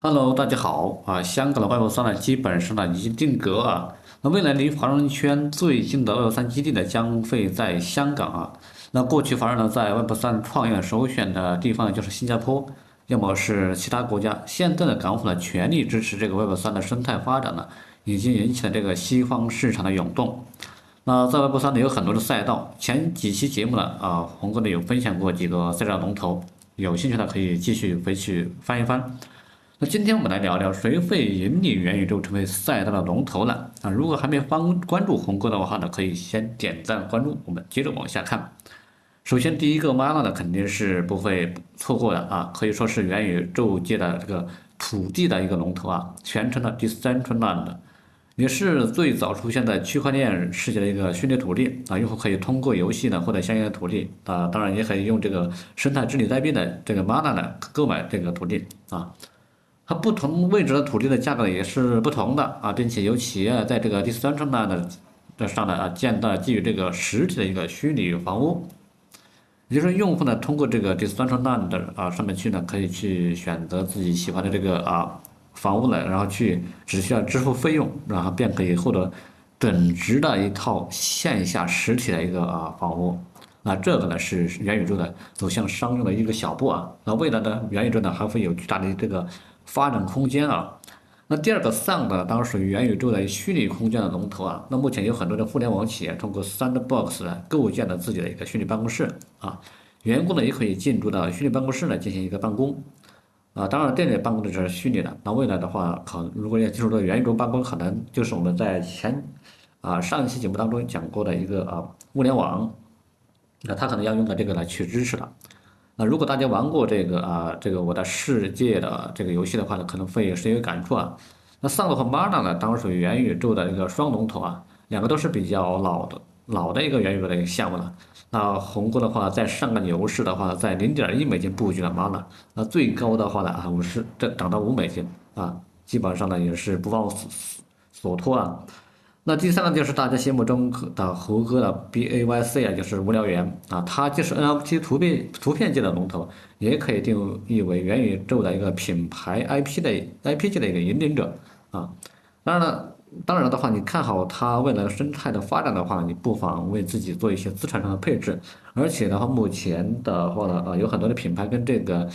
Hello，大家好啊！香港的 Web3呢，基本上呢已经定格啊。那未来离华人圈最近的 Web3基地呢，将会在香港啊。那过去华人呢在 Web3创业首选的地方就是新加坡，要么是其他国家。现在的港府呢全力支持这个 Web3的生态发展呢，已经引起了这个西方市场的涌动。那在 Web3呢有很多的赛道，前几期节目呢红哥呢有分享过几个赛道龙头，有兴趣的可以继续回去翻一翻。那今天我们来聊聊谁会引领元宇宙成为赛道的龙头呢？啊，如果还没关注红哥的话呢，可以先点赞关注。我们接着往下看。首先，第一个 Mana 呢，肯定是不会错过的啊，可以说是元宇宙界的这个土地的一个龙头啊，全称的 Decentraland，也是最早出现在区块链世界的一个虚拟土地啊。用户可以通过游戏呢获得相应的土地啊，当然也可以用这个生态治理代币的这个 Mana 呢购买这个土地啊。它不同位置的土地的价格也是不同的啊，并且有企业在这个第三层的上呢建造基于这个实体的一个虚拟房屋，也就是说用户呢通过这个第三层的上面去呢，可以去选择自己喜欢的这个房屋呢，然后去只需要支付费用，然后便可以获得等值的一套线下实体的一个房屋。那这个呢是元宇宙的走向商用的一个小步啊。那未来呢，元宇宙呢还会有巨大的这个发展空间啊。那第二个 Sound 呢，当然属于元宇宙的虚拟空间的龙头啊。那目前有很多的互联网企业通过 Sandbox 呢构建了自己的一个虚拟办公室啊，员工呢也可以进入到虚拟办公室呢进行一个办公啊。当然，这里办公的只是虚拟的。那未来的话，如果要进入到元宇宙办公，可能就是我们在上一期节目当中讲过的一个物联网。那它可能要用到这个来去支持的。那如果大家玩过这个我的世界的这个游戏的话呢，可能会深有感触啊。那 Sound 和 Mana 呢，当然属于元宇宙的一个双龙头啊，两个都是比较老的一个元宇宙的一个项目了。那红哥的话，在上个牛市的话，在0.1美金布局了 Mana，那最高的话呢这涨到5美金啊，基本上呢也是不放所托啊。那第三个就是大家心目中的猴哥的 BAYC 啊，就是无聊猿啊，它就是 NFT 图片界的龙头，也可以定义为元宇宙的一个品牌 IP 界的一个引领者啊。当然了，当然的话，你看好它未来生态的发展的话，你不妨为自己做一些资产上的配置。而且的话，目前的话呢，有很多的品牌跟这个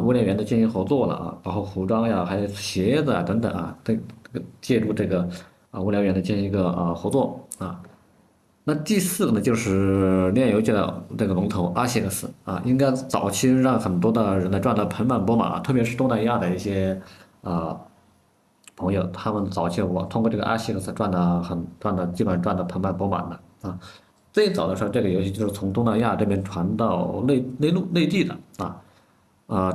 无聊猿都进行合作了啊，包括服装呀，还有鞋子啊等等啊，借助这个无聊猿的进行一个合作啊。那第四个呢，就是炼油界的这个龙头阿西克斯啊，应该早期让很多的人呢赚得盆满钵满啊，特别是东南亚的一些啊朋友，他们早期我通过这个阿西克斯基本上赚得盆满钵满的啊。最早的时候，这个游戏就是从东南亚这边传到内地的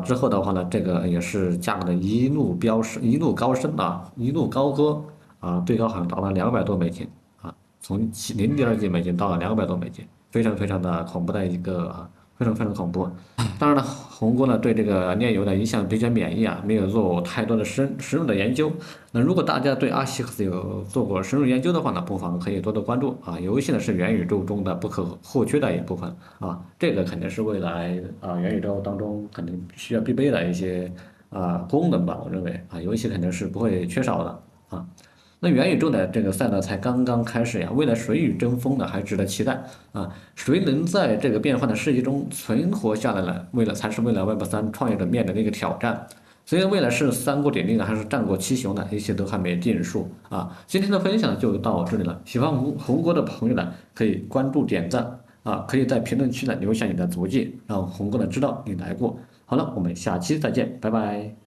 之后的话呢，这个也是价格的一路飙升，一路高升啊，一路高歌啊，最高好像达到200多美金啊，从0.2几美金到了200多美金，非常非常的恐怖的一个非常非常恐怖。当然了，红哥呢对这个炼油的影响比较免疫啊，没有做太多的深入的研究。那如果大家对阿西克斯有做过深入研究的话呢，不妨可以多多关注啊。游戏呢是元宇宙中的不可或缺的一部分啊，这个肯定是未来元宇宙当中肯定需要必备的一些功能吧。我认为游戏肯定是不会缺少的啊。那元宇宙的这个赛道才刚刚开始呀，未来谁与争锋呢，还值得期待啊！谁能在这个变幻的世界中存活下来呢？才是未来 Web3创业者面临的一个挑战。所以未来是三国鼎立呢，还是战国七雄呢？一切都还没定数啊！今天的分享就到这里了，喜欢红哥的朋友呢，可以关注点赞啊，可以在评论区呢留下你的足迹，让红哥呢知道你来过。好了，我们下期再见，拜拜。